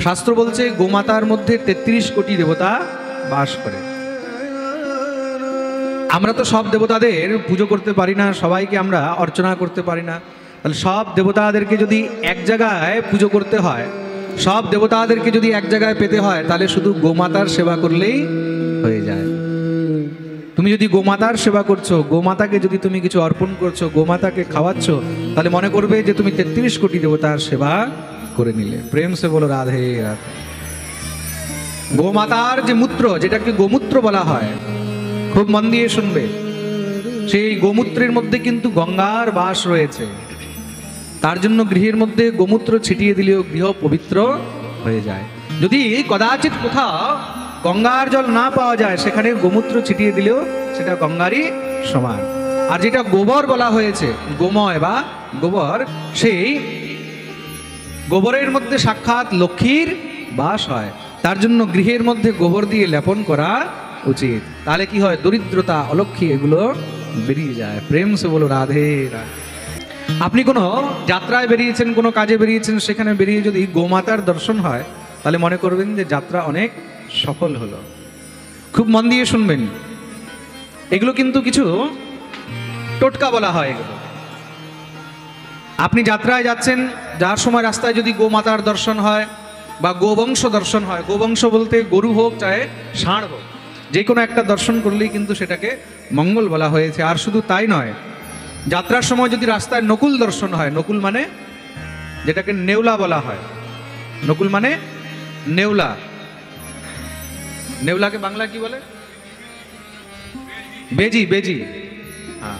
শাস্ত্র বলছে গোমাতার মধ্যে 33 কোটি দেবতা বাস করে। আমরা তো সব দেবতাদের পুজো করতে পারি না, সবাইকে আমরা অর্চনা করতে পারি না। তাহলে সব দেবতাদেরকে যদি এক জায়গায় পুজো করতে হয়, সব দেবতাদেরকে যদি এক জায়গায় পেতে হয়, তাহলে শুধু গোমাতার সেবা করলেই হয়ে যায়। তুমি যদি গোমাতার সেবা করছো, গোমাতাকে যদি তুমি কিছু অর্পণ করছো, গোমাতাকে খাওয়াচ্ছ, তাহলে মনে করবে যে তুমি 33 কোটি দেবতার সেবা করে নিলে। প্রেম সে বলো রাধে রাধে। গোমাতার যে মূত্র, যেটাকে গোমূত্র বলা হয়, খুব মন দিয়ে শুনবে, সেই গোমূত্রের মধ্যে কিন্তু গঙ্গার বাস রয়েছে। তার জন্য গৃহের মধ্যে গোমূত্র ছিটিয়ে দিলেও গৃহ পবিত্র হয়ে যায়। যদি কদাচিৎ কোথাও গঙ্গার জল না পাওয়া যায়, সেখানে গোমূত্র ছিটিয়ে দিলেও সেটা গঙ্গারই সমান। আর যেটা গোবর বলা হয়েছে, গোময় বা গোবর, সেই গোবরের মধ্যে সাক্ষাৎ লক্ষ্মীর বাস হয়। তার জন্য গৃহের মধ্যে গোবর দিয়ে লেপন করা উচিত। তাহলে কি হয়? দরিদ্রতা, অলক্ষ্মী এগুলো বেরিয়ে যায়। প্রেম সে বলো রাধে রাধে। আপনি কোনো যাত্রায় বেরিয়েছেন, কোনো কাজে বেরিয়েছেন, সেখানে বেরিয়ে যদি গোমাতার দর্শন হয়, তাহলে মনে করবেন যে যাত্রা অনেক সফল হলো। খুব মন দিয়ে শুনবেন, এগুলো কিন্তু কিছু টোটকা বলা হয়। এগুলো আপনি যাত্রায় যাচ্ছেন, যার সময় রাস্তায় যদি গোমাতার দর্শন হয় বা গোবংশ দর্শন হয়, গোবংশ বলতে গরু হোক চাহে ষাঁড় হোক, যে কোনো একটা দর্শন করলেই কিন্তু সেটাকে মঙ্গল বলা হয়েছে। আর শুধু তাই নয়, যাত্রার সময় যদি রাস্তায় নকুল দর্শন হয়, নকুল মানে যেটাকে নেউলা বলা হয়, নকুল মানে नेवला। नेवला के बांग्ला की बोले? बेजी। बेजी, हाँ,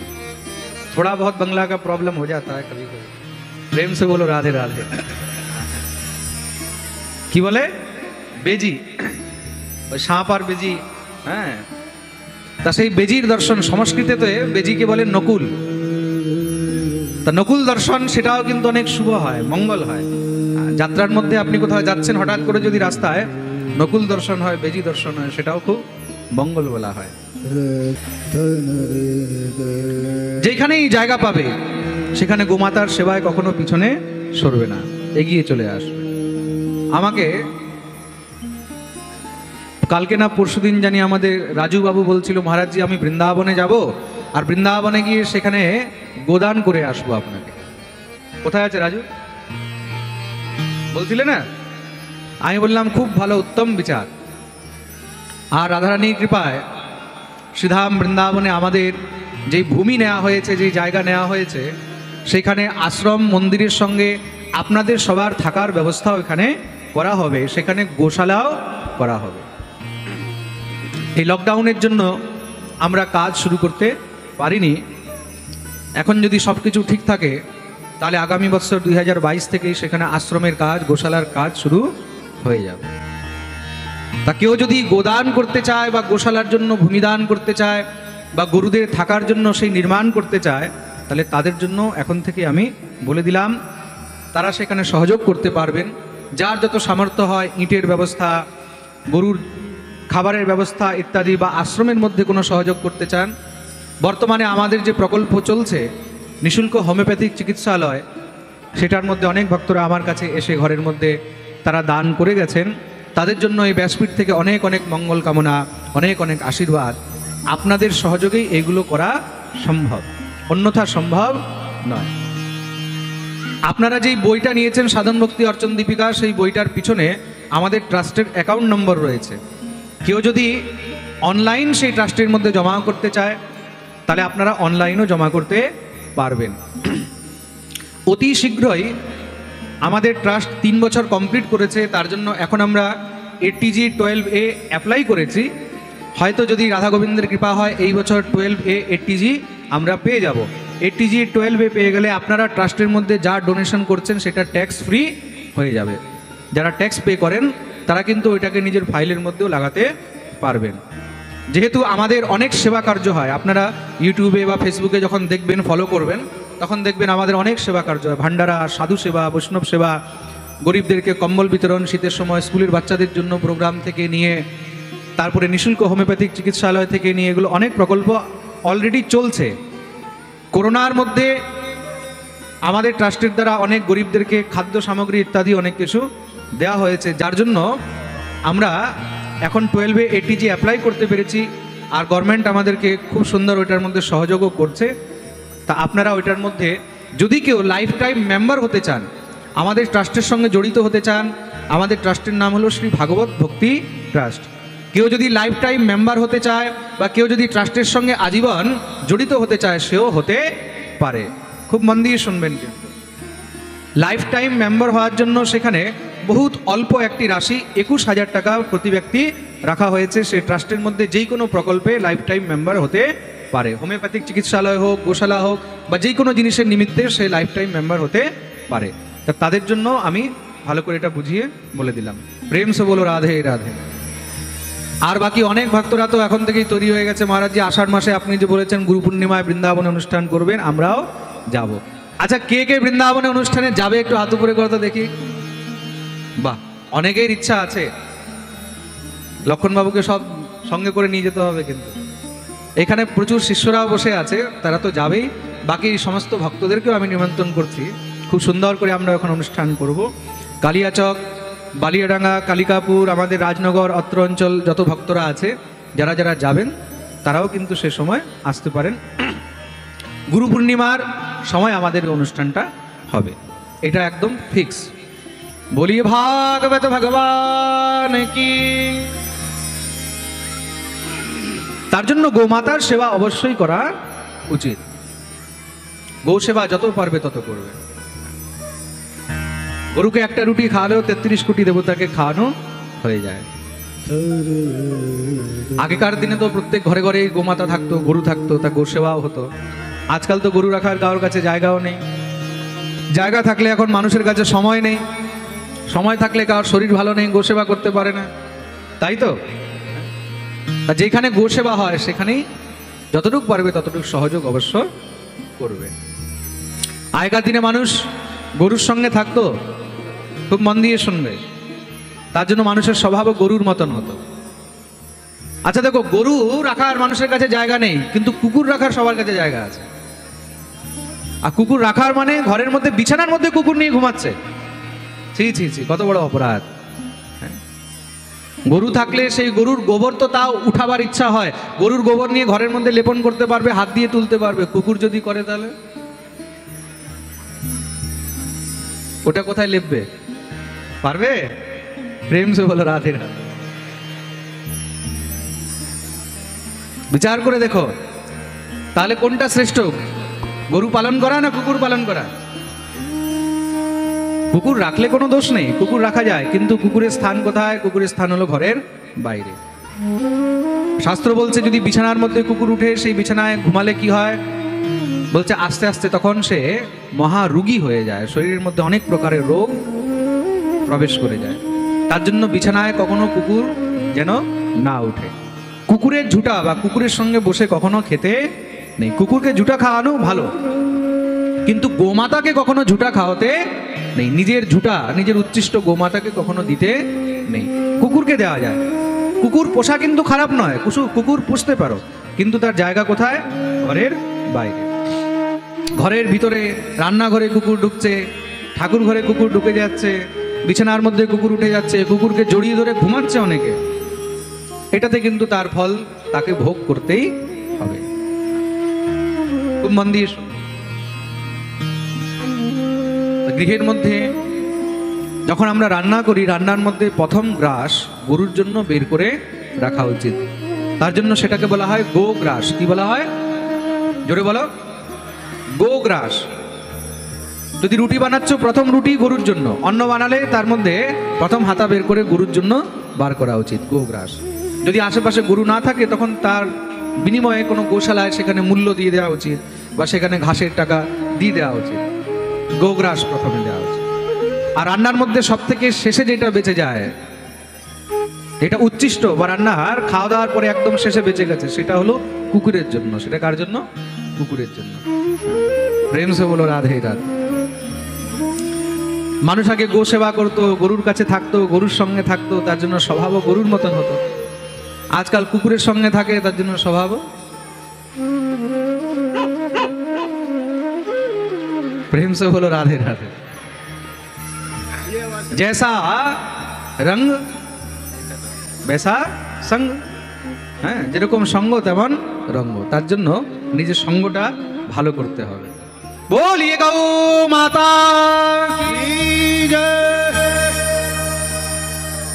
थोड़ा बहुत बांग्ला का प्रॉब्लम हो जाता है कभी कभी। प्रेम से बोलो राधे राधे। की बोले? बेजी, सांप और बेजी। हाँ, তা সেই বেজির দর্শন সংস্কৃতে তো বেজিকে বলে নকুল। তা নকুল দর্শন সেটাও কিন্তু অনেক শুভ হয়, মঙ্গল হয়। যাত্রার মধ্যে আপনি কোথাও যাচ্ছেন, হঠাৎ করে যদি রাস্তায় নকুল দর্শন হয়, বেজি দর্শন হয়, সেটাও খুব মঙ্গল বলা হয়। যেখানেই জায়গা পাবে সেখানে গোমাতার সেবায় কখনো পিছনে সরবে না, এগিয়ে চলে আসবে। আমাকে কালকে না পরশুদিন জানি আমাদের রাজু বাবু বলছিল, মহারাজজি আমি বৃন্দাবনে যাব, আর বৃন্দাবনে গিয়ে সেখানে গোদান করে আসবো আপনাকে। কোথায় আছে রাজু? বলছিলে না? আমি বললাম খুব ভালো, উত্তম বিচার। আর রাধারানীর কৃপায় শ্রীধাম বৃন্দাবনে আমাদের যেই ভূমি নেওয়া হয়েছে, যেই জায়গা নেওয়া হয়েছে, সেখানে আশ্রম মন্দিরের সঙ্গে আপনাদের সবার থাকার ব্যবস্থাও এখানে করা হবে, সেখানে গোশালাও করা হবে। এই লকডাউনের জন্য আমরা কাজ শুরু করতে পারিনি। এখন যদি সব কিছু ঠিক থাকে, তাহলে আগামী বছর 2022 থেকেই সেখানে আশ্রমের কাজ, গোশালার কাজ শুরু হয়ে যাবে। তা কেউ যদি গোদান করতে চায় বা গোশালার জন্য ভূমিদান করতে চায় বা গরুদের থাকার জন্য সেই নির্মাণ করতে চায়, তাহলে তাদের জন্য এখন থেকে আমি বলে দিলাম, তারা সেখানে সহযোগ করতে পারবেন। যার যত সামর্থ্য হয়, ইটের ব্যবস্থা, গরুর খাবারের ব্যবস্থা ইত্যাদি, বা আশ্রমের মধ্যে কোনো সহযোগ করতে চান, বর্তমানে আমাদের যে প্রকল্প চলছে নিঃশুল্ক হোমিওপ্যাথিক চিকিৎসালয়, সেটার মধ্যে অনেক ভক্তরা আমার কাছে এসে ঘরের মধ্যে তারা দান করে গেছেন। তাদের জন্য এই ব্যাসপীঠ থেকে অনেক অনেক মঙ্গল কামনা, অনেক অনেক আশীর্বাদ। আপনাদের সহযোগেই এগুলো করা সম্ভব, অন্যথা সম্ভব নয়। আপনারা যেই বইটা নিয়েছেন সাধন ভক্তি অর্চন দীপিকা, সেই বইটার পিছনে আমাদের ট্রাস্টের অ্যাকাউন্ট নম্বর রয়েছে। কেউ যদি অনলাইন সেই ট্রাস্টের মধ্যে জমা করতে চায়, তাহলে আপনারা অনলাইনও জমা করতে পারবেন। অতি শীঘ্রই আমাদের ট্রাস্ট 3 বছর কমপ্লিট করেছে, তার জন্য এখন আমরা ATG 12A অ্যাপ্লাই করেছি। হয়তো যদি রাধা গোবিন্দের কৃপা হয়, এই বছর 12A ATG আমরা পেয়ে যাব। ATG 12A পেয়ে গেলে আপনারা ট্রাস্টের মধ্যে যা ডোনেশন করছেন সেটা ট্যাক্স ফ্রি হয়ে যাবে। যারা ট্যাক্স পে করেন তারা কিন্তু ওইটাকে নিজের ফাইলের মধ্যেও লাগাতে পারবেন। যেহেতু আমাদের অনেক সেবা কার্য হয়, আপনারা ইউটিউবে বা ফেসবুকে যখন দেখবেন, ফলো করবেন, তখন দেখবেন আমাদের অনেক সেবা কার্য হয়। ভান্ডারা, সাধু সেবা, বৈষ্ণব সেবা, গরিবদেরকে কম্বল বিতরণ, শীতের সময় স্কুলের বাচ্চাদের জন্য প্রোগ্রাম থেকে নিয়ে, তারপরে নিঃশুল্ক হোমিওপ্যাথিক চিকিৎসালয় থেকে নিয়ে, এগুলো অনেক প্রকল্প অলরেডি চলছে। করোনার মধ্যে আমাদের ট্রাস্টের দ্বারা অনেক গরিবদেরকে খাদ্য সামগ্রী ইত্যাদি অনেক কিছু দেওয়া হয়েছে, যার জন্য আমরা এখন 12-এ এটিজি অ্যাপ্লাই করতে পেরেছি। আর গভর্নমেন্ট আমাদেরকে খুব সুন্দর ওইটার মধ্যে সহযোগও করছে। তা আপনারা ওইটার মধ্যে যদি কেউ লাইফ টাইম মেম্বার হতে চান, আমাদের ট্রাস্টের সঙ্গে জড়িত হতে চান, আমাদের ট্রাস্টের নাম হলো শ্রী ভাগবত ভক্তি ট্রাস্ট। কেউ যদি লাইফ টাইম মেম্বার হতে চায় বা কেউ যদি ট্রাস্টের সঙ্গে আজীবন জড়িত হতে চায়, সেও হতে পারে। খুব মন দিয়ে শুনবেন। কিন্তু লাইফ টাইম মেম্বার হওয়ার জন্য সেখানে বহুত অল্প একটি রাশি 21,000 টাকা প্রতি ব্যক্তি রাখা হয়েছে। সেই ট্রাস্টের মধ্যে যেই কোনো প্রকল্পে লাইফ টাইম মেম্বার হতে পারে। হোমিওপ্যাথিক চিকিৎসালয় হোক, গোশালা হোক, বা যে কোনো জিনিসের নিমিত্তে সে লাইফ টাইম মেম্বার হতে পারে। তা তাদের জন্য আমি ভালো করে এটা বুঝিয়ে বলে দিলাম। প্রেম সে বলো রাধে রাধে। আর বাকি অনেক ভক্তরা তো এখন থেকেই তৈরি হয়ে গেছে। মহারাজজি আষাঢ় মাসে আপনি যে বলেছেন গুরু পূর্ণিমায় বৃন্দাবনে অনুষ্ঠান করবেন, আমরাও যাব। আচ্ছা, কে কে বৃন্দাবনে অনুষ্ঠানে যাবে একটু হাত উপরে করতে দেখি। বাহ, অনেকের ইচ্ছা আছে। লক্ষণবাবুকে সব সঙ্গে করে নিয়ে যেতে হবে। কিন্তু এখানে প্রচুর শিষ্যরাও বসে আছে, তারা তো যাবেই। বাকি সমস্ত ভক্তদেরকেও আমি নিমন্ত্রণ করছি। খুব সুন্দর করে আমরা এখন অনুষ্ঠান করব। কালিয়াচক, বালিয়াডাঙ্গা, কালিকাপুর, আমাদের রাজনগর, অত্র অঞ্চল যত ভক্তরা আছে, যারা যারা যাবেন তারাও কিন্তু সে সময় আসতে পারেন। গুরু পূর্ণিমার সময় আমাদের অনুষ্ঠানটা হবে, এটা একদম ফিক্স। বলিয়ে ভাগবত ভগবান কি। তার জন্য গোমাতার সেবা অবশ্যই করা উচিত। গো সেবা যত পারবে তত করবে। গরুকে একটা রুটি খাওয়ালেও 33 কোটি দেবতাকে খাওয়ানো হয়ে যায়। আগেকার দিনে তো প্রত্যেক ঘরে ঘরে গোমাতা থাকতো, গরু থাকতো, তা গো সেবাও হতো। আজকাল তো গরু রাখার কারোর কাছে জায়গাও নেই। জায়গা থাকলে এখন মানুষের কাছে সময় নেই। সময় থাকলে কারোর শরীর ভালো নেই, গো সেবা করতে পারে না, তাই তো? যেখানে গো সেবা হয় সেখানেই যতটুকু পারবে ততটুকু সহযোগ অবশ্য করবে। আগেকার দিনে মানুষ গরুর সঙ্গে থাকতো, খুব মন দিয়ে শুনবে। তার জন্য মানুষের স্বভাবও গরুর মতন হতো। আচ্ছা দেখো, গরু রাখার মানুষের কাছে জায়গা নেই, কিন্তু কুকুর রাখার সবার কাছে জায়গা আছে। আর কুকুর রাখার মানে ঘরের মধ্যে বিছানার মধ্যে কুকুর নিয়ে ঘুমাচ্ছে। ছি ছি ছি, কত বড় অপরাধ। গরু থাকলে সেই গরুর গোবর তো তাও উঠাবার ইচ্ছা হয়, গরুর গোবর নিয়ে ঘরের মধ্যে লেপন করতে পারবে, হাত দিয়ে তুলতে পারবে। কুকুর যদি করে তাহলে ওটা কোথায় লেপবে? পারবে? প্রেম সে বলো রাধে রাধে। বিচার করে দেখো তাহলে কোনটা শ্রেষ্ঠ, গরু পালন করা না কুকুর পালন করা? কুকুর রাখলে কোনো দোষ নেই, কুকুর রাখা যায়, কিন্তু কুকুরের স্থান কোথায়? কুকুরের স্থান হলো ঘরের বাইরে। শাস্ত্র বলছে যদি বিছানার মধ্যে কুকুর উঠে সেই বিছানায় ঘুমালে কি হয়? বলছে আস্তে আস্তে তখন সে মহারোগী হয়ে যায়, শরীরের মধ্যে অনেক প্রকারের রোগ প্রবেশ করে যায়। তার জন্য বিছানায় কখনো কুকুর যেন না উঠে। কুকুরের ঝুটা বা কুকুরের সঙ্গে বসে কখনো খেতে নেই। কুকুরকে ঝুটা খাওয়ানো ভালো, কিন্তু গোমাতাকে কখনো ঝুটা খাওয়াতে নেই। নিজের ঝুটা, নিজের উচ্ছিষ্ট গোমাতাকে কখনো দিতে নেই। কুকুরকে দেওয়া যায়, কুকুর পোষা কিন্তু খারাপ নয়, কুকুর পুষতে পারো, কিন্তু তার জায়গা কোথায়? ঘরের বাইরে। ঘরের ভিতরে রান্নাঘরে কুকুর ঢুকছে, ঠাকুর ঘরে কুকুর ঢুকে যাচ্ছে, বিছানার মধ্যে কুকুর উঠে যাচ্ছে, কুকুরকে জড়িয়ে ধরে ঘুমাচ্ছে অনেকে। এটাতে কিন্তু তার ফল তাকে ভোগ করতেই হবে। খুব মন দিয়ে গৃহের মধ্যে যখন আমরা রান্না করি, রান্নার মধ্যে প্রথম গ্রাস গরুর জন্য বের করে রাখা উচিত। তার জন্য সেটাকে বলা হয় গো গ্রাস। কি বলা হয়? জোরে বলো। গো গ্রাস। যদি রুটি বানাচ্ছ, প্রথম রুটি গরুর জন্য। অন্ন বানালে তার মধ্যে প্রথম হাতা বের করে গরুর জন্য বার করা উচিত, গো গ্রাস। যদি আশেপাশে গরু না থাকে তখন তার বিনিময়ে কোনো গোশালায় সেখানে মূল্য দিয়ে দেওয়া উচিত, বা সেখানে ঘাসের টাকা দিয়ে দেওয়া উচিত। গোগ্রাস প্রথমে দেওয়া উচিত। আর রান্নার মধ্যে সব থেকে শেষে যেটা বেঁচে যায়, এটা উচ্ছিষ্ট বা রান্নার খাওয়া দাওয়ার পরে একদম শেষে বেঁচে গেছে, সেটা হলো কুকুরের জন্য। সেটা কার জন্য? কুকুরের জন্য। প্রেম সে বলো রাধে রাধে। মানুষ আগে গো সেবা করতো, গরুর কাছে থাকতো, গরুর সঙ্গে থাকতো, তার জন্য স্বভাবও গরুর মতন হতো। আজকাল কুকুরের সঙ্গে থাকে, তার জন্য স্বভাবও। প্রেম সে বলো রাধে রাধে। जैसा रंग वैसा संग, হ্যাঁ, যেরকম সঙ্গ তেমন রঙ্গ। তার জন্য নিজের সঙ্গটা ভালো করতে হবে। বলিয়ে গৌ মাতা কি জয়।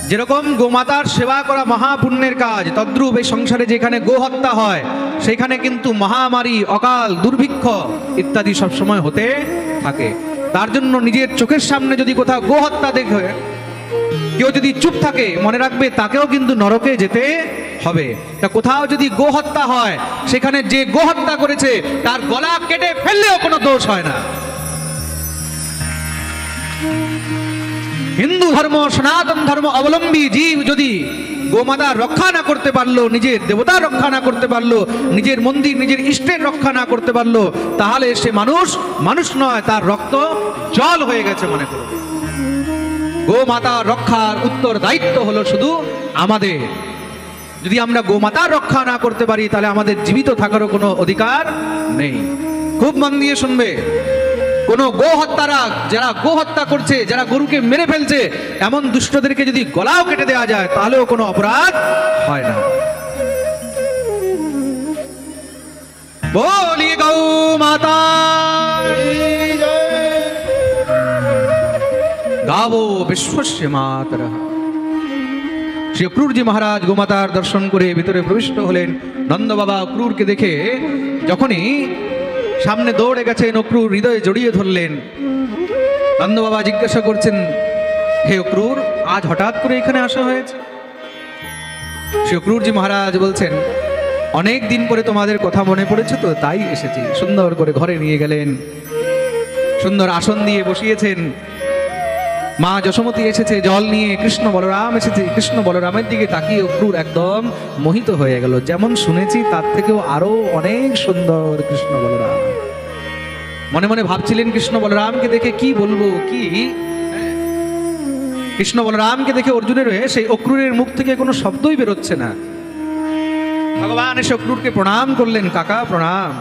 যেরকম গোমাতার সেবা করা মহাপুণ্যের কাজ, তদ্রূপ এই সংসারে যেখানে গোহত্যা হয় সেখানে কিন্তু মহামারী, অকাল, দুর্ভিক্ষ ইত্যাদি সবসময় হতে থাকে। তার জন্য নিজের চোখের সামনে যদি কোথাও গোহত্যা দেখে কেউ যদি চুপ থাকে, মনে রাখবে তাকেও কিন্তু নরকে যেতে হবে। তা কোথাও যদি গোহত্যা হয় সেখানে যে গোহত্যা করেছে তার গলা কেটে ফেললেও কোনো দোষ হয় না। হিন্দু ধর্ম, সনাতন ধর্ম অবলম্বী জীব যদি গোমাতা রক্ষা না করতে পারলো, নিজের দেবতা রক্ষা না করতে পারলো, নিজের মন্দির, নিজের ইষ্টের রক্ষা না করতে পারলো, তাহলে সে মানুষ নয়, তার রক্ত জল হয়ে গেছে মনে করবে। গোমাতা রক্ষার উত্তর দায়িত্ব হলো শুধু আমাদের। যদি আমরা গোমাতার রক্ষা না করতে পারি তাহলে আমাদের জীবিত থাকারও কোনো অধিকার নেই। খুব মন দিয়ে শুনবে, কোনো গোহত্যারা, যারা গোহত্যা করছে, যারা গরুকে মেরে ফেলছে, এমন দুষ্টদেরকে যদি গলাও কেটে দেওয়া যায় তাহলেও কোনো অপরাধ হয় না। বলিয়ে গৌ মাতা গাবো বিশ্বস্য মাতরঃ। শ্রী অক্রূরজি মহারাজ গোমাতার দর্শন করে ভিতরে প্রবিষ্ট হলেন। নন্দ বাবা অক্রূরকে দেখে যখনই সামনে দৌড়ে গেছেন, অক্রূর হৃদয়ে জড়িয়ে ধরলেন। নন্দ বাবা জিজ্ঞাসা করছেন, হে অক্রূর, আজ হঠাৎ করে এখানে আসা হয়েছে? শ্রী অক্রূরজি মহারাজ বলছেন, অনেক দিন পরে তোমাদের কথা মনে পড়েছে তো তাই এসেছি। সুন্দর করে ঘরে নিয়ে গেলেন, সুন্দর আসন দিয়ে বসিয়েছেন। মা যশোমতী এসেছে জল নিয়ে, কৃষ্ণ বলরাম এসেছে। কৃষ্ণ বলরামের দিকে তাকিয়ে অক্রূর একদম মোহিত হয়ে গেল। যেমন শুনেছি তার থেকেও আরো অনেক সুন্দর কৃষ্ণ বলরাম। মনে মনে ভাবছিলেন কৃষ্ণ বলরামকে দেখে কি বলবো, কি কৃষ্ণ বলরামকে দেখে অর্জুনের হয়ে সেই অক্রূরের মুখ থেকে কোনো শব্দই বেরোচ্ছে না। ভগবান এসে অক্রূরকে প্রণাম করলেন, কাকা প্রণাম।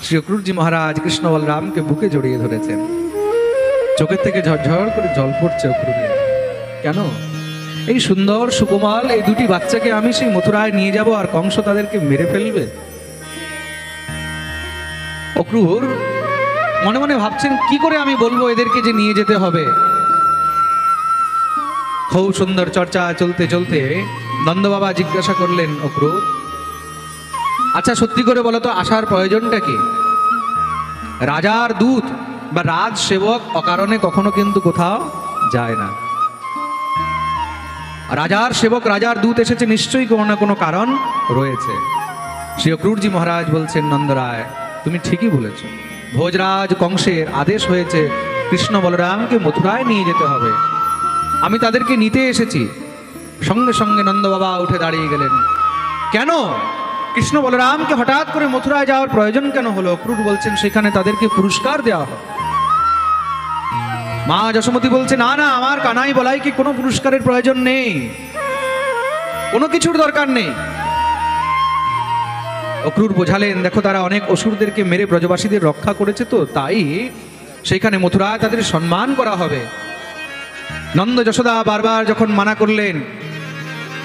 শ্রী অক্রূরজি মহারাজ কৃষ্ণ বলরামকে বুকে জড়িয়ে ধরেছেন। চোখের থেকে ঝরঝর করে জল পড়ছে অক্রূরের। কেন? এই সুন্দর সুকুমাল এই দুটি বাচ্চাকে আমি সেই মথুরায় নিয়ে যাব আর কংস তাদেরকে মেরে ফেলবে। অক্রূর মনে মনে ভাবছেন, কি করে আমি বলবো এদেরকে যে নিয়ে যেতে হবে। খুব সুন্দর চর্চা চলতে চলতে নন্দ বাবা জিজ্ঞাসা করলেন, অক্রূর আচ্ছা সত্যি করে বলো তো আসার প্রয়োজনটা কি? রাজার দূত বা রাজ সেবক অকারণে কখনো কিন্তু কোথাও যায় না। রাজার সেবক, রাজার দূত এসেছে, নিশ্চয়ই কোনো না কোনো কারণ রয়েছে। শ্রী অক্রূরজি মহারাজ বলছেন, নন্দরায় তুমি ঠিকই বলেছ। ভোজরাজ কংসের আদেশ হয়েছে কৃষ্ণ বলরামকে মথুরায় নিয়ে যেতে হবে। আমি তাদেরকে নিতে এসেছি। সঙ্গে সঙ্গে নন্দ বাবা উঠে দাঁড়িয়ে গেলেন। কেন কৃষ্ণ বলরামকে হঠাৎ করে মথুরায় যাওয়ার প্রয়োজন কেন হলো? অক্রূর বলছেন, সেখানে তাদেরকে পুরস্কার দেওয়া হবে। মা যশোমতী বলছে, না না, আমার কানাই বলাই কি কোনো পুরস্কারের প্রয়োজন নেই, কোনো কিছুর দরকার নেই। অক্রূর বোঝালেন, দেখো তারা অনেক অসুরদেরকে মেরে ব্রজবাসীদের রক্ষা করেছে, তো তাই সেখানে মথুরায় তাদের সম্মান করা হবে। নন্দ যশোদা বারবার যখন মানা করলেন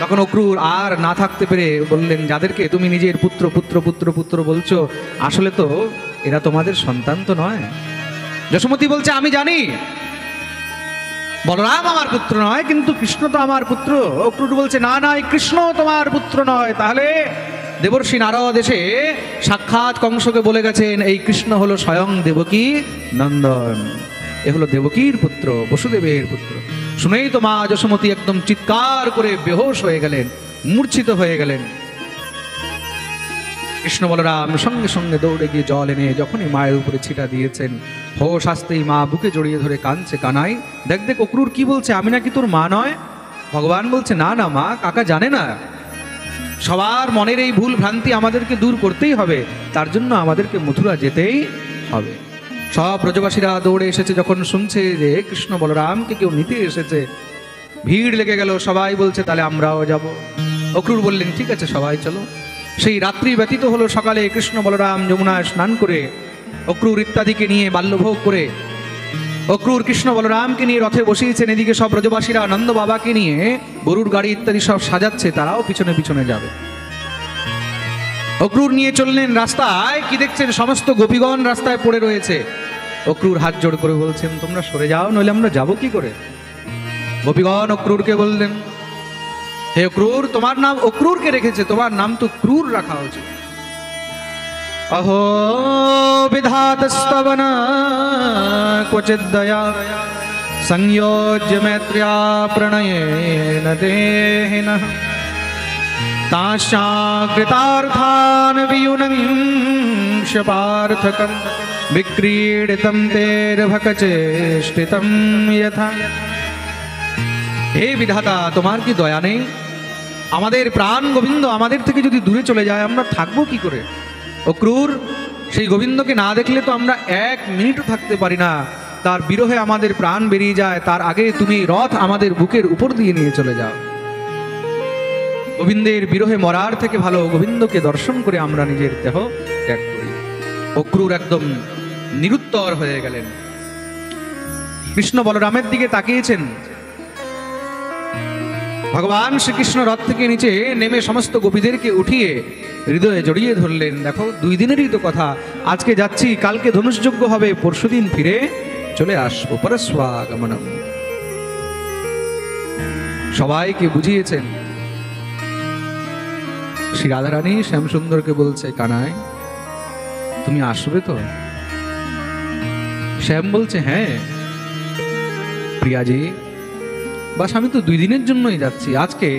তখন অক্রূর আর না থাকতে পেরে বললেন, যাদেরকে তুমি নিজের পুত্র পুত্র পুত্র পুত্র বলছো, আসলে তো এরা তোমাদের সন্তান তো নয়। যশোমতী বলছে, আমি জানি বলরাম আমার পুত্র নয়, কিন্তু কৃষ্ণ তো আমার পুত্র। অক্রূর বলছে, না না, এই কৃষ্ণ তোমার পুত্র নয়। তাহলে দেবর্ষি নারদ এসে সাক্ষাৎ কংসকে বলে গেছেন, এই কৃষ্ণ হলো স্বয়ং দেবকী নন্দন, এ হলো দেবকীর পুত্র, বসুদেবের পুত্র। শুনেই তো মা যশোমতী একদম চিৎকার করে বেহোশ হয়ে গেলেন, মূর্ছিত হয়ে গেলেন। কৃষ্ণ বলরাম সঙ্গে সঙ্গে দৌড়ে গিয়ে জল এনে যখনই মায়ের উপরে ছিটা দিয়েছেন, হোশ আসতেই মা বুকে জড়িয়ে ধরে কাঁদছে, কানাই দেখ দেখ অক্রূর কি বলছে, আমি নাকি তোর মা নয়? ভগবান বলছে, না না মা, কাকা জানে না। সবার মনের এই ভুল ভ্রান্তি আমাদেরকে দূর করতেই হবে, তার জন্য আমাদেরকে মথুরা যেতেই হবে। সব ব্রজবাসীরা দৌড়ে এসেছে, যখন শুনছে যে কৃষ্ণ বলরামকে কেউ নিতে এসেছে, ভিড় লেগে গেল। সবাই বলছে, তাহলে আমরাও যাব। অক্রূর বললেন, ঠিক আছে সবাই চলো। সেই রাত্রি ব্যতীত হলো, সকালে কৃষ্ণ বলরাম যমুনায় স্নান করে অক্রূর ইত্যাদিকে নিয়ে বাল্যভোগ করে অক্রূর কৃষ্ণ বলরামকে নিয়ে রথে বসিয়েছেন, এদিকে সব ব্রজবাসীরা নন্দ বাবাকে নিয়ে গরুর গাড়ি ইত্যাদি সব সাজাচ্ছে, তারাও পিছনে পিছনে যাবে। অক্রূর নিয়ে চললেন রাস্তায়, কি দেখছেন সমস্ত গোপীগণ রাস্তায় পড়ে রয়েছে। অক্রূর হাত জোড় করে বলছেন, তোমরা সরে যাও, নইলে আমরা যাবো কি করে। গোপীগণ অক্রূরকে বললেন, হে অক্রূর, তোমার নাম অক্রূরকে রেখেছে, তোমার নাম তো ক্রূর রাখা উচিত। अहो विधातस्तवन क्वचित् दया संयोज्य मैत्र्या प्रणयेन देहिनः ताश्चाकृतार्थान् वियुनंश्य पार्थकं विक्रीडितं तेर्भकचेष्टितं यथा। हे विधाता, তোমার কি দয়া নেই? আমাদের প্রাণ গোবিন্দ আমাদের থেকে যদি দূরে চলে যায়, আমরা থাকবো কি করে? অক্রূর, সেই গোবিন্দকে না দেখলে তো আমরা এক মিনিটও থাকতে পারি না, তার বিরহে আমাদের প্রাণ বেরিয়ে যায়, তার আগে তুমি রথ আমাদের বুকের উপর দিয়ে নিয়ে চলে যাও। গোবিন্দের বিরহে মরার থেকে ভালো গোবিন্দকে দর্শন করে আমরা নিজের দেহ ত্যাগ করি। অক্রূর একদম নিরুত্তর হয়ে গেলেন। কৃষ্ণ বলরামের দিকে তাকিয়েছেন। ভগবান শ্রীকৃষ্ণ রথ থেকে নিচে নেমে সমস্ত গোপীদেরকে উঠিয়ে হৃদয়ে জড়িয়ে ধরলেন। দেখো, 2 দিনেরই তো কথা, আজকে যাচ্ছি, কালকে ধনুষযজ্ঞ হবে, পরশুদিন ফিরে চলে আসবো, পরস্বাগমনম। সবাইকে বুঝিয়েছেন। শ্রী রাধারানী শ্যামসুন্দরকে বলছে, কানাই তুমি আসবে তো? শ্যাম বলছে, হ্যাঁ প্রিয়াজি, বাস আমি তো 2 দিনের জন্যই যাচ্ছি, আজকে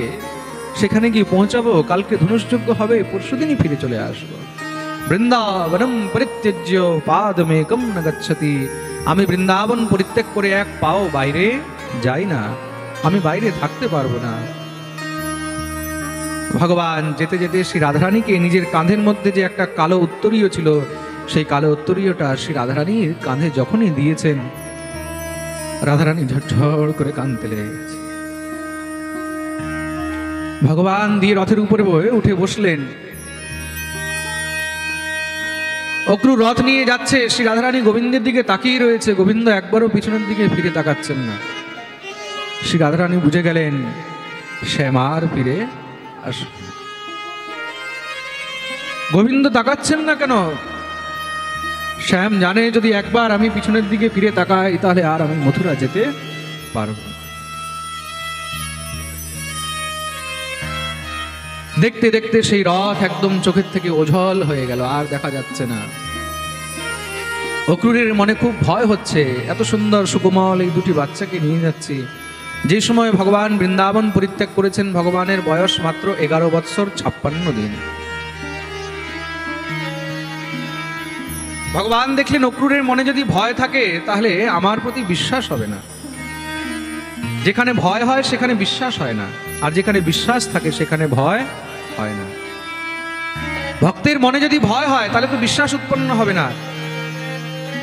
সেখানে গিয়ে পৌঁছাবো, কালকে ধনুষযজ্ঞ হবে, পরশুদিনই ফিরে চলে আসবো। বৃন্দাবনম পরিত্যজ্য পাদমেকম ন গচ্ছতি। আমি বৃন্দাবন পরিত্যাগ করে এক পাও বাইরে যাই না, আমি বাইরে থাকতে পারবো না। ভগবান যেতে যেতে শ্রী রাধারানীকে নিজের কাঁধের মধ্যে যে একটা কালো উত্তরীয় ছিল, সেই কালো উত্তরীয়টা শ্রী রাধারানীর কাঁধে যখনই দিয়েছেন, রাধারানী ঝরঝর করে কাঁদতে লেগে গেছে। ভগবান দিয়ে রথের উপরে উঠে বসলেন। অক্রূর রথ নিয়ে যাচ্ছে, শ্রী রাধারানী গোবিন্দের দিকে তাকিয়ে রয়েছে, গোবিন্দ একবারও পিছনের দিকে ফিরে তাকাচ্ছেন না। শ্রী রাধারানী বুঝে গেলেন শ্যামার ফিরে আস। গোবিন্দ তাকাচ্ছেন না কেন? শ্যাম জানে যদি একবার আমি পিছনের দিকে ফিরে তাকাই, তাহলে আর আমি মথুরা যেতে পারব না। দেখতে দেখতে সেই রথ একদম চোখের থেকে ওঝল হয়ে গেল, আর দেখা যাচ্ছে না। অক্রূরের মনে খুব ভয় হচ্ছে, এত সুন্দর সুকোমল এই 2টি বাচ্চাকে নিয়ে যাচ্ছি। যে সময় ভগবান বৃন্দাবন পরিত্যাগ করেছেন, ভগবানের বয়স মাত্র 11 বৎসর 56 দিন। ভগবান দেখলেন অক্রূরের মনে যদি ভয় থাকে, তাহলে আমার প্রতি বিশ্বাস হবে না। যেখানে ভয় হয় সেখানে বিশ্বাস হয় না, আর যেখানে বিশ্বাস থাকে সেখানে ভয় হয় না। ভক্তের মনে যদি ভয় হয়, তাহলে তো বিশ্বাস উৎপন্ন হবে না।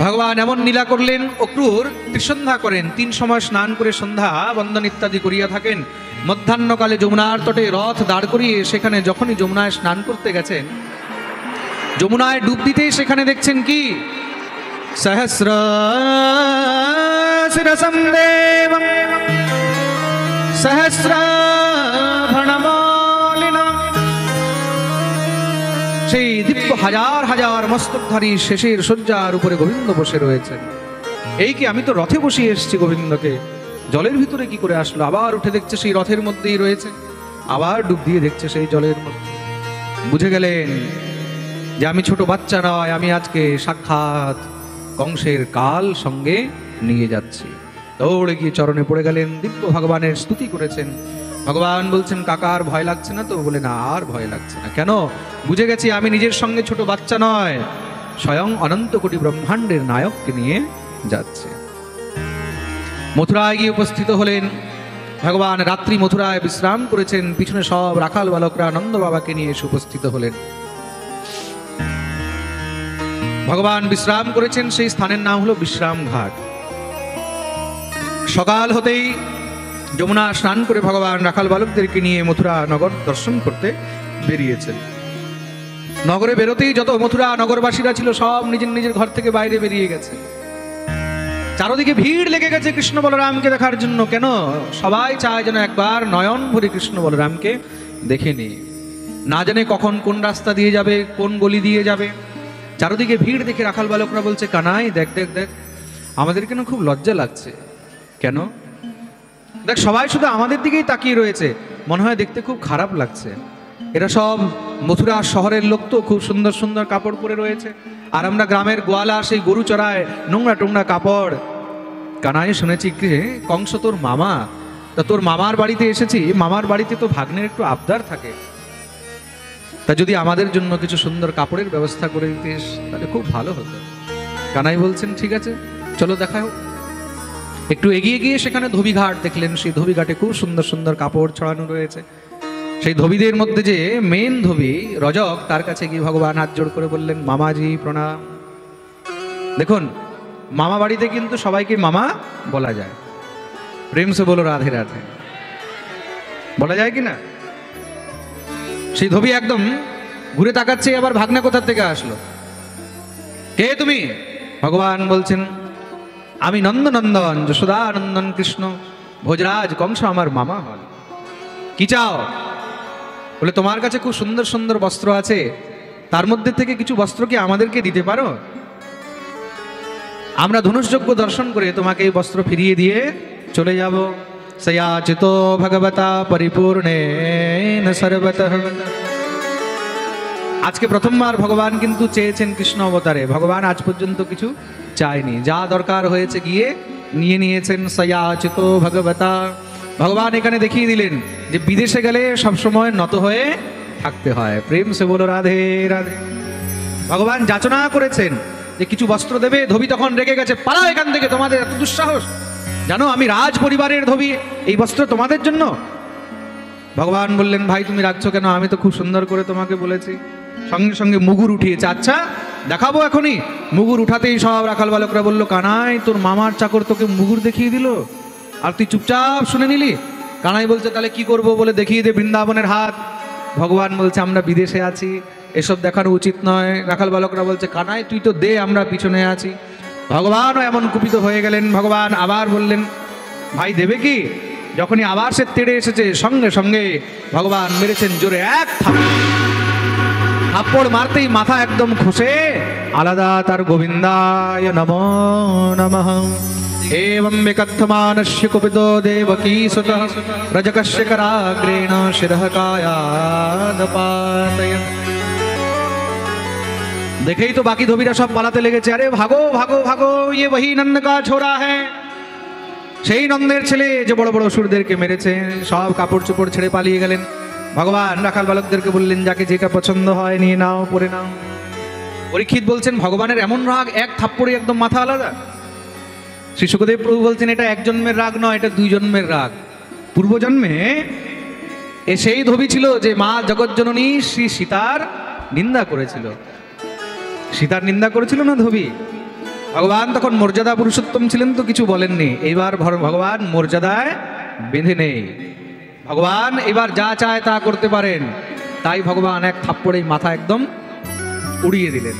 ভগবান এমন লীলা করলেন, অক্রূর ত্রিসন্ধ্যা করেন, 3 সময় স্নান করে সন্ধ্যা বন্দন ইত্যাদি করিয়া থাকেন। মধ্যাহ্নকালে যমুনার তটে রথ দাঁড় করিয়ে সেখানে যখনই যমুনায় স্নান করতে গেছেন, যমুনায় ডুব দিতেই সেখানে দেখছেন কি, সহস্র শিরসম দেবম সহস্রাভরণমলিনম। সেই দিব্য হাজার হাজার মস্তকধারী শেষের শয্যার উপরে গোবিন্দ বসে রয়েছেন। এই কি, আমি তো রথে বসিয়ে এসেছি গোবিন্দকে, জলের ভিতরে কি করে আসলো? আবার উঠে দেখছে সেই রথের মধ্যেই রয়েছে, আবার ডুব দিয়ে দেখছে সেই জলের মধ্যে। বুঝে গেলেন যে আমি ছোট বাচ্চা নয়, আমি আজকে সাক্ষাৎ কংসের কাল সঙ্গে নিয়ে যাচ্ছি। দৌড়ে গিয়ে চরণে পড়ে গেলেন, দিব্য ভগবানের স্তুতি করেছেন। ভগবান বলছেন, কাকার ভয় লাগছে না তো? বলে, না, আর ভয় লাগছে না। কেন? বুঝে গেছি আমি নিজের সঙ্গে ছোট বাচ্চা নয়, স্বয়ং অনন্ত কোটি ব্রহ্মাণ্ডের নায়ককে নিয়ে যাচ্ছে। মথুরায় গিয়ে উপস্থিত হলেন। ভগবান রাত্রি মথুরায় বিশ্রাম করেছেন, পিছনে সব রাখাল বালকরা নন্দ বাবাকে নিয়ে এসে উপস্থিত হলেন। ভগবান বিশ্রাম করেছেন, সেই স্থানের নাম হলো বিশ্রাম ঘাট। সকাল হতেই যমুনা স্নান করে ভগবান রাখাল বালকদেরকে নিয়ে মথুরা নগর দর্শন করতে বেরিয়েছেন। নগরে বেরোতেই যত মথুরা নগরবাসীরা ছিল, সব নিজের নিজের ঘর থেকে বাইরে বেরিয়ে গেছে। চারদিকে ভিড় লেগে গেছে কৃষ্ণ বলরামকে দেখার জন্য। কেন? সবাই চায় যেন একবার নয়ন ভরে কৃষ্ণ বলরামকে দেখে নি, না জানে কখন কোন রাস্তা দিয়ে যাবে, কোন গলি দিয়ে যাবে। চারদিকে ভিড় দেখে রাখাল বালকরা বলছে, কানাই দেখ দেখ দেখ, আমাদের কেন খুব লজ্জা লাগছে। কেন? দেখ সবাই শুধু আমাদের দিকেই তাকিয়ে রয়েছে, মনে হয় দেখতে খুব খারাপ লাগছে। এরা সব মথুরা শহরের লোক, তো খুব সুন্দর সুন্দর কাপড় পরে রয়েছে, আর আমরা গ্রামের গোয়ালা, সেই গরু চড়ায় নোংরা টোংরা কাপড়। কানাই শুনেছি কি কংস তোর মামা, তা তোর মামার বাড়িতে এসেছি, মামার বাড়িতে তো ভাগ্নের একটু আবদার থাকে, তা যদি আমাদের জন্য কিছু সুন্দর কাপড়ের ব্যবস্থা করে দিতিস তাহলে খুব ভালো হতো। কানাই বলছেন ঠিক আছে চলো দেখা হোক। একটু এগিয়ে গিয়ে সেখানে ধোবিঘাট দেখলেন, সেই ধোবিঘাটে খুব সুন্দর সুন্দর কাপড় ছড়ানো রয়েছে। সেই ধোবিদের মধ্যে যে মেন ধোবি রজক, তার কাছে গিয়ে ভগবান হাত জোড় করে বললেন, মামাজি প্রণাম। দেখুন মামা বাড়িতে কিন্তু সবাইকে মামা বলা যায়, প্রেম সে বলো রাধে রাধে বলা যায় কি না? সেই ধোবি একদম ঘুরে তাকাচ্ছে, আবার ভাগ্না কোথা থেকে আসলো, কে তুমি? ভগবান বলছেন, আমি নন্দনন্দন যশোদানন্দন কৃষ্ণ, ভোজরাজ কংস আমার মামা হল। কি চাও? বলে তোমার কাছে খুব সুন্দর সুন্দর বস্ত্র আছে, তার মধ্যে থেকে কিছু বস্ত্র কি আমাদেরকে দিতে পারো? আমরা ধনুষযজ্ঞ দর্শন করে তোমাকে এই বস্ত্র ফিরিয়ে দিয়ে চলে যাব। সয়াচিত ভগবতা পরিপূর্ণেন সর্বতঃ। আজকে প্রথমবার ভগবান কিন্তু চেয়েছেন কৃষ্ণ অবতারে, ভগবান আজ পর্যন্ত কিছু চায়নি, যা দরকার হয়েছে গিয়ে নিয়ে নিয়েছেন। সয়াচিত ভগবতা, ভগবান এখানে দেখিয়ে দিলেন যে বিদেশে গেলে সবসময় নত হয়ে থাকতে হয়। প্রেম সে বলো রাধে রাধে। ভগবান যাচনা করেছেন যে কিছু বস্ত্র দেবে। ধোবি তখন রেগে গেছে, পালাও এখান থেকে, তোমাদের এত দুঃসাহস, জানো আমি রাজ পরিবারের ধোবি, এই বস্ত্র তোমাদের জন্য? ভগবান বললেন, ভাই তুমি রাখছো কেন, আমি তো খুব সুন্দর করে তোমাকে বলেছি। সঙ্গে সঙ্গে মুগুর উঠিয়েছে। আচ্ছা দেখাবো এখনই। মুগুর উঠাতেই সব রাখাল বালকরা বলল, কানাই তোর মামার চাকর তোকে মুগুর দেখিয়ে দিল আর তুই চুপচাপ শুনে নিলি? কানাই বলছে তাহলে কি করব? বলে দেখিয়ে দে বৃন্দাবনের হাত। ভগবান বলছে আমরা বিদেশে আছি, এসব দেখানো উচিত নয়। রাখাল বালকরা বলছে, কানাই তুই তো দে, আমরা পিছনে আছি। ভগবানও এমন কুপিত হয়ে গেলেন। ভগবান আবার বললেন, ভাই দেবে কি? যখনই আবার সে তেড়ে এসেছে, সঙ্গে সঙ্গে ভগবান মেরেছেন জোরে এক থাপ্পড় মারতেই মাথা একদম খসে আলাদা তার গোবিন্দায় নমো নমঃ। एवं विकथमानस्य कुपितो देवकी सुतः रजकस्य कराग्रेण शिरः कायादपातयन्। देखेই তো বাকি ধোবিরা সব পালাতে লেগেছে। আরে ভাগো ভাগো ভাগো, ये वही नंद का छोरा है, সেই নন্দের ছেলে যে বড় বড় অসুরদেরকে মেরেছে। সব কাপড় চোপড় ছেড়ে পালিয়ে গেলেন। ভগবান রাখাল বালকদেরকে বললেন, যাকে যেটা পছন্দ হয় নিয়ে নাও, পরে নাও। পরীক্ষিত বলছেন, ভগবানের এমন রাগ, এক থাপ্পড়ে একদম মাথা আলাদা। শ্রী শুকদেব প্রভু বলছেন, এটা এক জন্মের রাগ নয়, এটা দুই জন্মের রাগ। পূর্বজন্মে এ সেই ধোবি ছিল যে মা জগজ্জননী শ্রী সীতার নিন্দা করেছিল। সীতার নিন্দা করেছিল না ধোবি। ভগবান তখন মর্যাদা পুরুষোত্তম ছিলেন তো কিছু বলেননি। এইবার ভগবান মর্যাদায় বেঁধে নেই, ভগবান এবার যা চায় তা করতে পারেন। তাই ভগবান এক থাপ্পড়েই মাথা একদম উড়িয়ে দিলেন।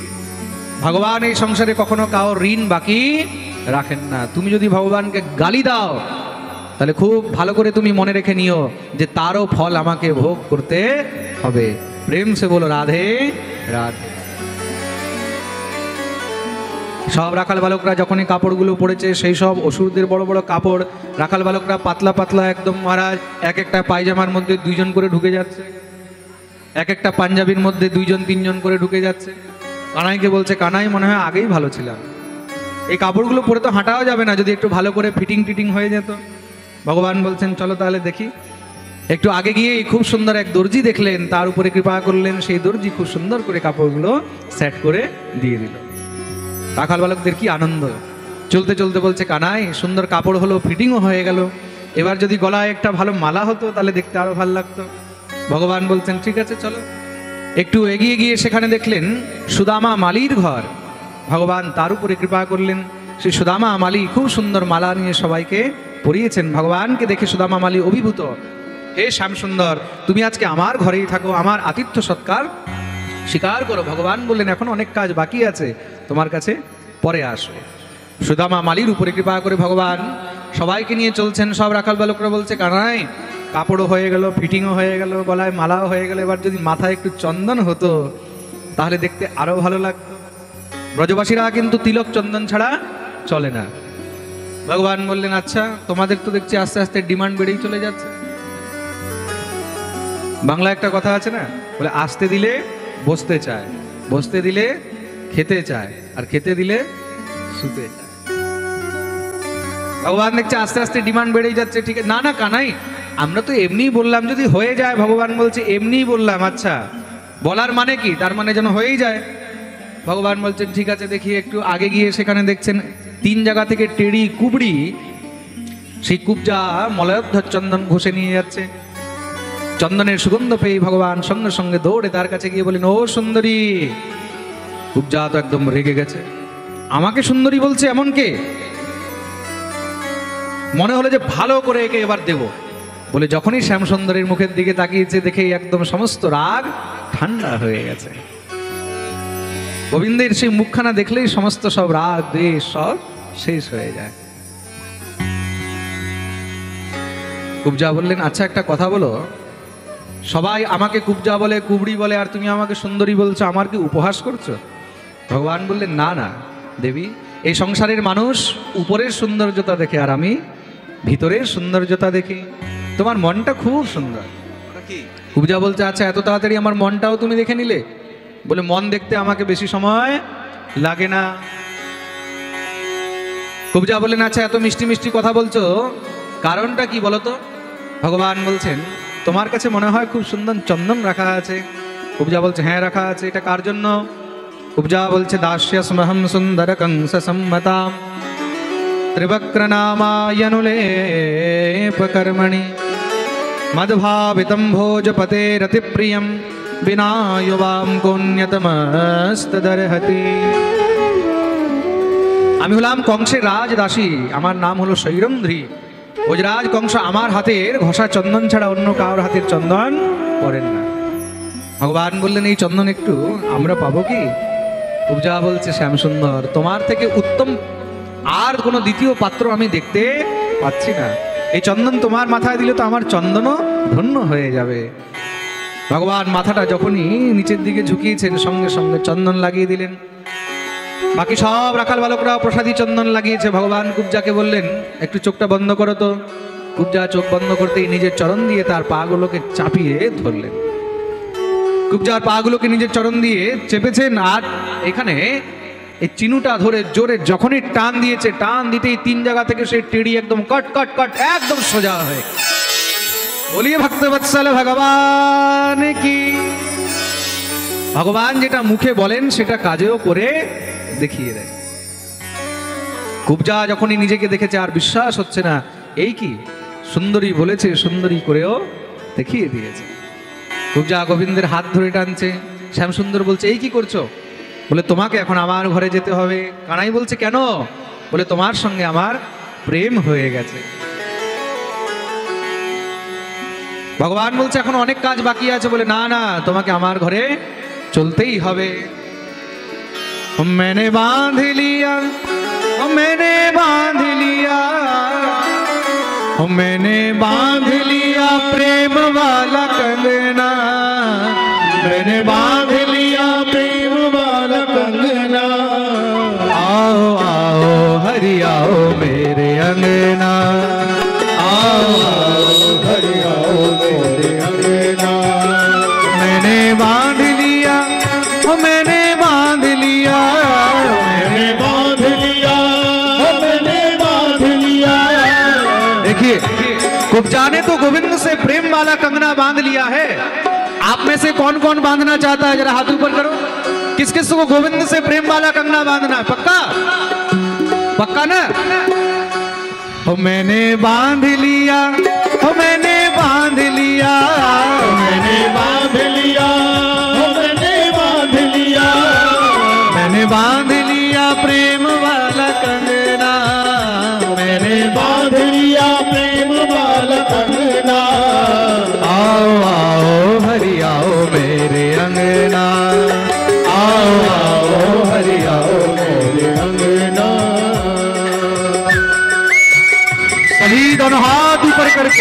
ভগবান এই সংসারে কখনো কারোর ঋণ বাকি রাখেন না। তুমি যদি ভগবানকে গালি দাও তাহলে খুব ভালো করে তুমি মনে রেখে নিও যে তারও ফল আমাকে ভোগ করতে হবে। প্রেম সে বলো রাধে রাধে। সব রাখাল বালকরা যখনই কাপড়গুলো পড়েছে, সেই সব অসুরদের বড় বড় কাপড়, রাখাল বালকরা পাতলা পাতলা একদম মহারাজ, এক একটা পায়জামার মধ্যে দুইজন করে ঢুকে যাচ্ছে, এক একটা পাঞ্জাবির মধ্যে দুইজন তিনজন করে ঢুকে যাচ্ছে। কানাইকে বলছে, কানাই মনে হয় আগেই ভালো ছিলাম, এই কাপড়গুলো পরে তো হাঁটাও যাবে না, যদি একটু ভালো করে ফিটিং টিটিং হয়ে যেত। ভগবান বলছেন চলো তাহলে দেখি। একটু আগে গিয়ে খুব সুন্দর এক দর্জি দেখলেন, তার উপরে কৃপা করলেন, সেই দর্জি খুব সুন্দর করে কাপড়গুলো সেট করে দিয়ে দিল। রাখাল বালকদের কি আনন্দ। চলতে চলতে বলছে, কানাই সুন্দর কাপড় হলো, ফিটিংও হয়ে গেল, এবার যদি গলায় একটা ভালো মালা হতো তাহলে দেখতে আরো ভালো লাগতো। ভগবান বলছেন ঠিক আছে চলো। একটু এগিয়ে গিয়ে সেখানে দেখলেন সুদামা মালির ঘর। ভগবান তার উপরে কৃপা করলেন। সেই সুদামা মালি খুব সুন্দর মালা নিয়ে সবাইকে পরিয়েছেন। ভগবানকে দেখে সুদামা মালি অভিভূত, হে শ্যাম সুন্দর, তুমি আজকে আমার ঘরেই থাকো, আমার আতিথ্য সৎকার স্বীকার করো। ভগবান বললেন এখন অনেক কাজ বাকি আছে, তোমার কাছে পরে আসবে। সুদামা মালির উপরে কৃপা করে ভগবান সবাইকে নিয়ে চলছেন। সব রাখাল বালকরা বলছে, কানাই কাপড়ও হয়ে গেল, ফিটিংও হয়ে গেল, গলায় মালাও হয়ে গেল, এবার যদি মাথায় একটু চন্দন হতো তাহলে দেখতে আরো ভালো লাগতো। ব্রজবাসীরা কিন্তু তিলক চন্দন ছাড়া চলে না। ভগবান বললেন, আচ্ছা তোমাদের তো দেখছি আস্তে আস্তে ডিমান্ড বেড়েই চলে যাচ্ছে। বাংলা একটা কথা আছে না, বলে আসতে দিলে বসতে চায়, বসতে দিলে খেতে চায়, আর খেতে দিলে শুতে চায়। ভগবান দেখছে আস্তে আস্তে ডিমান্ড বেড়েই যাচ্ছে। ঠিক আছে, না না কানাই, আমরা তো এমনিই বললাম যদি হয়ে যায়। ভগবান বলছে এমনিই বললাম। আচ্ছা বলার মানে কি? তার মানে যেন হয়েই যায়। ভগবান বলছেন ঠিক আছে দেখি। একটু আগে গিয়ে সেখানে দেখছেন 3 জায়গা থেকে টেড়ি কুবড়ি সেই কুবজা মলয়ধর চন্দন ঘষে নিয়ে যাচ্ছে। চন্দনের সুগন্ধ পেয়ে ভগবান সঙ্গে সঙ্গে দৌড়ে তার কাছে গিয়ে বলেন, ও সুন্দরী। কুবজা তো একদম রেগে গেছে, আমাকে সুন্দরী বলছে এমন কে? মনে হলো যে ভালো করে একে এবার দেব বলে যখনই শ্যাম সুন্দরীর মুখের দিকে তাকিয়েছে দেখে একদম সমস্ত রাগ ঠান্ডা হয়ে গেছে। গোবিন্দের সেই মুখখানা দেখলেই সমস্ত সব রাগ দ্বেষ সব শেষ হয়ে যায়। কুবজা বললেন, আচ্ছা একটা কথা বলো, সবাই আমাকে কুবজা বলে, কুবড়ি বলে, আর তুমি আমাকে সুন্দরী বলছো, আমার কি উপহাস করছো? ভগবান বললেন, না না দেবী, এই সংসারের মানুষ উপরের সৌন্দর্যতা দেখে আর আমি ভিতরের সৌন্দর্যতা দেখি। তোমার মনটা খুব সুন্দর। কুবজা বলছে, আচ্ছা এত তাড়াতাড়ি আমার মনটাও তুমি দেখে নিলে? বলে মন দেখতে আমাকে বেশি সময় লাগে না। কুবজা বললেন, আচ্ছা এত মিষ্টি মিষ্টি কথা বলছো, কারণটা কি বলো তো? ভগবান বলছেন, তোমার কাছে মনে হয় খুব সুন্দর চন্দন রাখা আছে। কুবজা বলছে, হ্যাঁ রাখা আছে। এটা কার জন্য? কুবজা বলছে, দাস্যস্মহং সুন্দর কংস সম্মতাম ত্রিবক্র নামায়নুলেপকর্মণি মদ্ভাবিতম ভোজপতে রতি প্রিয়ম বিনা যুবাম কোন্যতমস্তদর্হতি। আমি হলাম কংসের রাজদাসী, আমার নাম হলো সৈরন্ধ্রী। ভোজরাজ কংস আমার হাতের ঘষা চন্দন ছাড়া অন্য কারোর হাতের চন্দন করেন না। ভগবান বললেন, এই চন্দন একটু আমরা পাবো কি? কুবজা বলছে, শ্যাম সুন্দর, তোমার থেকে উত্তম আর কোনো দ্বিতীয় পাত্র আমি দেখতে পাচ্ছি না। এই চন্দন তোমার মাথায় দিলে তো আমার চন্দনও ধন্য হয়ে যাবে। ভগবান মাথাটা যখনই নিচের দিকে ঝুঁকিয়েছেন সঙ্গে সঙ্গে চন্দন লাগিয়ে দিলেন। বাকি সব রাখাল বালকরা প্রসাদী চন্দন লাগিয়েছে। ভগবান কুবজাকে বললেন, একটু চোখটা বন্ধ করো তো। কুবজা চোখ বন্ধ করতেই নিজের চরণ দিয়ে তার পাগুলোকে চাপিয়ে ধরলেন। কুবজার পাগুলোকে নিজের চরণ দিয়ে চেপেছেন, আর এখানে এই চিনুটা ধরে জোরে যখনই টান দিয়েছে, টান দিতেই 3 জায়গা থেকে সেই টেড়ি একদম কট কট কট একদম সোজা হয়ে। বলিয়ে ভক্তবৎসল ভগবান কি। ভগবান যেটা মুখে বলেন সেটা কাজেও করে দেখিয়ে দেয়। কুবজা যখনই নিজেকে দেখেছে আর বিশ্বাস হচ্ছে না, এই কি সুন্দরী বলেছে, সুন্দরী করেও দেখিয়ে দিয়েছে। কুবজা গোবিন্দের হাত ধরে টানছে। শ্যাম সুন্দর বলছে, এই কি করছো? বলে তোমাকে এখন আমার ঘরে যেতে হবে। কানাই বলছে, কেন? বলে তোমার সঙ্গে আমার প্রেম হয়ে গেছে। ভগবান বলছে, এখন অনেক কাজ বাকি আছে। বলে না না, তোমাকে আমার ঘরে চলতেই হবে। मैंने बांध लिया, मैंने बांध लिया, मैंने बांध लिया प्रेम वाला कंगना, मैंने बांध लिया प्रेम वाला कंगना। आओ आओ हरि आओ मेरे अंगना, आओ आओ हरि आओ मेरे अंगना। मैंने बांध लिया, मैंने बांध लिया, मैंने बांध लिया, मैंने बांध लिया। देखिए, कुबजा ने तो गोविंद से प्रेम वाला कंगना बांध लिया है। आप में से कौन कौन बांधना चाहता है? जरा हाथ ऊपर करो। किस किस को गोविंद से प्रेम वाला कंगना बांधना है? पक्का? पक्का ना? ओ मैंने बांध लिया, ओ मैंने बांध लिया, मैंने बांध लिया, मैंने बांध लिया, मैंने बांध लिया प्रेम वाला कंगना, मैंने बांध लिया प्रेम वाला कंगना। आओ आओ हरि आओ मेरे अंगना, आओ आओ हरि आओ मेरे अंगना।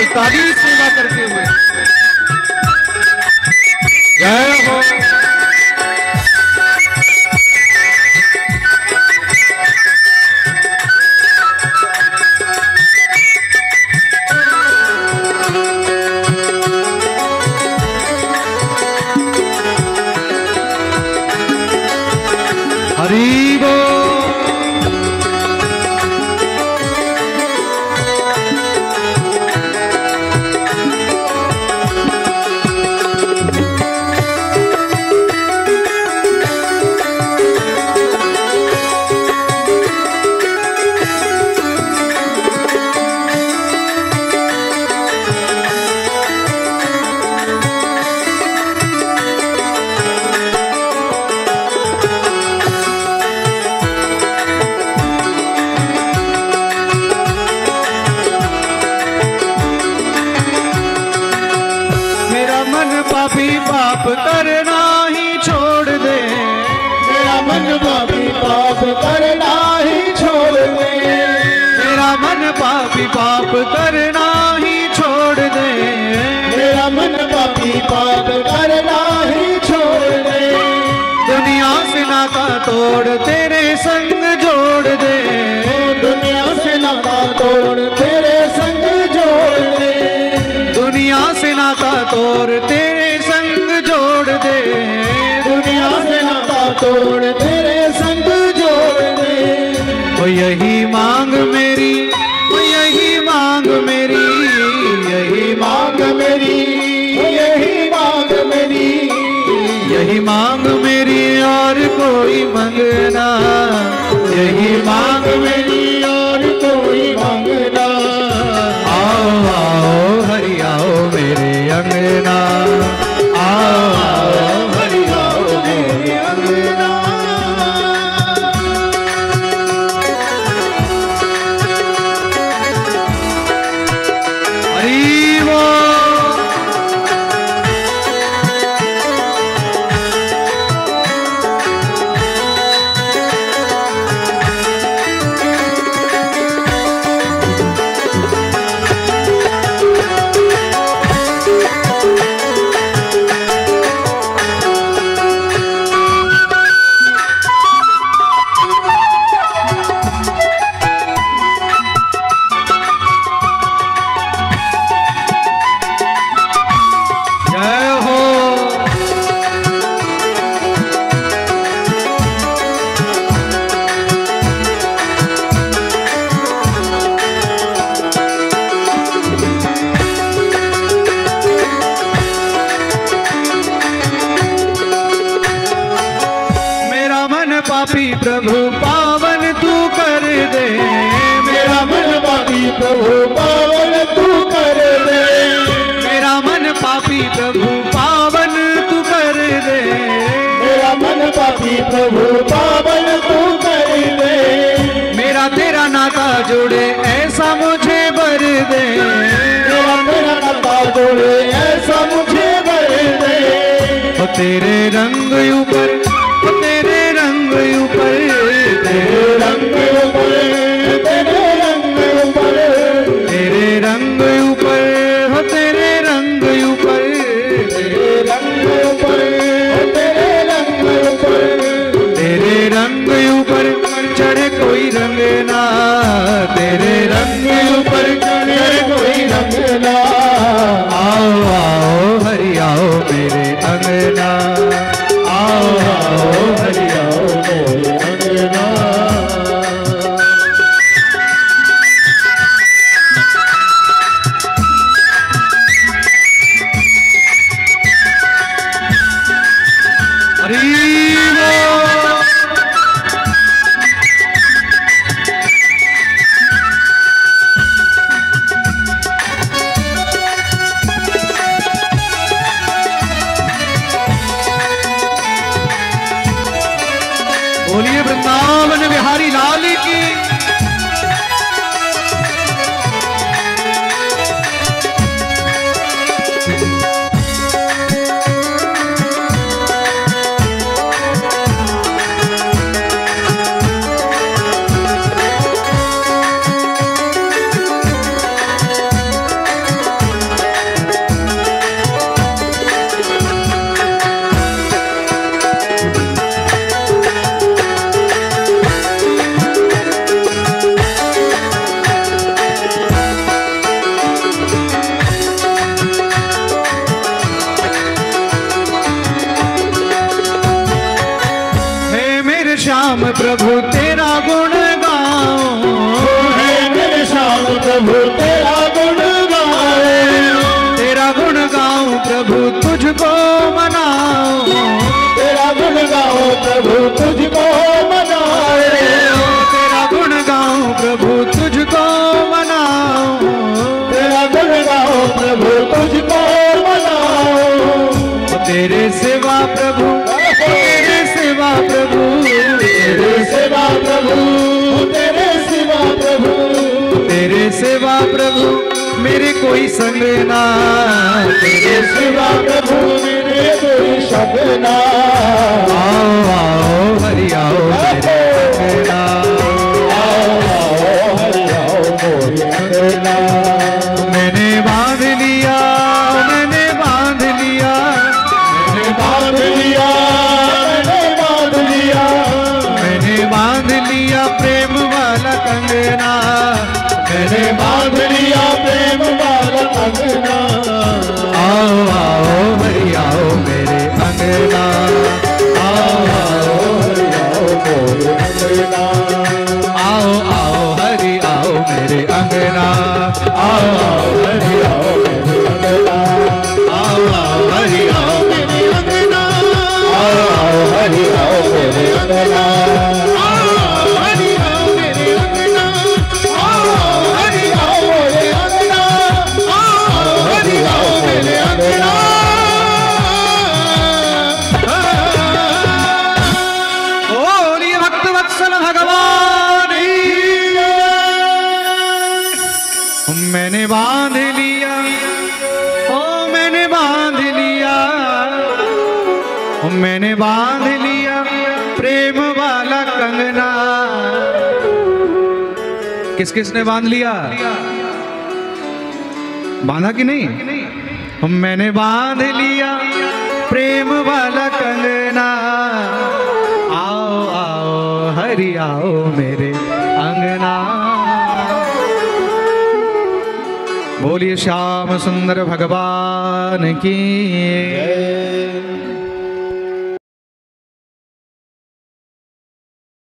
इत्यादि सेवा करते हुए जय हो। हरि बोल। पापी पाप करना ही छोड़ दे, मेरा मन पापी पाप करना ही छोड़ दे, मेरा मन पापी पाप करना ही छोड़ दे, मेरा मन पापी पाप करना ही छोड़ दे, दुनिया से नाता तोड़ तेरे संग जोड़ दे, दुनिया से नाता तोड़ तेरे संग जोड़ दे, दुनिया से नाता तोड़ तेरे संग जोड़ दे, दुनिया से नाता तोड़ तेरे संग जोड़ दे। ओ यही मांग मेरी, ओ यही मांग मेरी, यही मांग मेरी, यही मांग मेरी, यही मांग मेरी और कोई मंगना, यही मांग मेरी और कोई मांगना। आओ आओ हरि आओ मेरे अंगना, आओ आओ हरि आओ मेरे अंगना। हरि बोल। पापी प्रभु पावन तू कर दे, मेरा मन पापी प्रभु पावन तू कर दे, मेरा मन पापी प्रभु पावन तू कर दे, मेरा मन पापी प्रभु पावन तू कर दे, मेरा तेरा नाता जोड़े ऐसा मुझे बर दे, मेरा तेरा नाता जोड़े ऐसा मुझे बर दे, ओ तेरे रंग ऊपर, ओ तेरे रंग ऊपर, तेरे रंग ऊपर, तेरे रंग ऊपर, तेरे रंग ऊपर, हो तेरे रंग ऊपर, तेरे रंग ऊपर, तेरे रंग ऊपर, तेरे रंग ऊपर चढ़े कोई रंग ना, तेरे रंग ऊपर चढ़े कोई रंग ना। आओ आओ हरि आओ मेरे अंगना, आओ प्रभु तुझको मनाओ, तेरा गुण गाओ प्रभु तुझको मनाए, तेरा गुण गाऊं प्रभु तुझको मनाओ, तेरा गुण गाओ प्रभु तुझको मनाओ। तेरे सेवा प्रभु, तेरे सेवा प्रभु, तेरे सेवा प्रभु, तेरे सेवा प्रभु, तेरे सेवा प्रभु मेरे कोई संग ना, तेरे सेवा प्रभु मेरे कोई शक ना। आओ आओ हरि आओ मेरे अंगना, आओ आओ हरि आओ मोरे अंगना। मैंने बांध लिया, मैंने बांध लिया, मैंने बांध लिया, मैंने बांध लिया, मैंने बांध लिया प्रेम वाला कंगना, मैंने बांध लिया प्रेम वाला कंगना। आओ आओ हरि आओ मेरे अंगना, आओ आओ हरि आओ मोरे अंगना। आओ आओ हरि आओ मेरे अंगना, आओ आओ हरि आओ मेरे अंगना। आओ आओ हरि आओ मेरे अंगना, आओ आओ हरि आओ मेरे अंगना। आओ हरि आओ मेरे अंगना, आओ हरि आओ मोरे अंगना। आओ हरि आओ मेरे अंगना। बोलिए भक्त वत्सल भगवान की जय। मैंने बांध लिया, ओ मैंने बांध लिया, ओ मैंने बांध लिया प्रेम वाला कंगना। किस किस ने बांध लिया? बांधा कि नहीं? मैंने बांध लिया प्रेम वाला कंगना। आओ आओ हरि आओ मेरे अंगना। बोलिए श्याम सुंदर भगवान की। जय।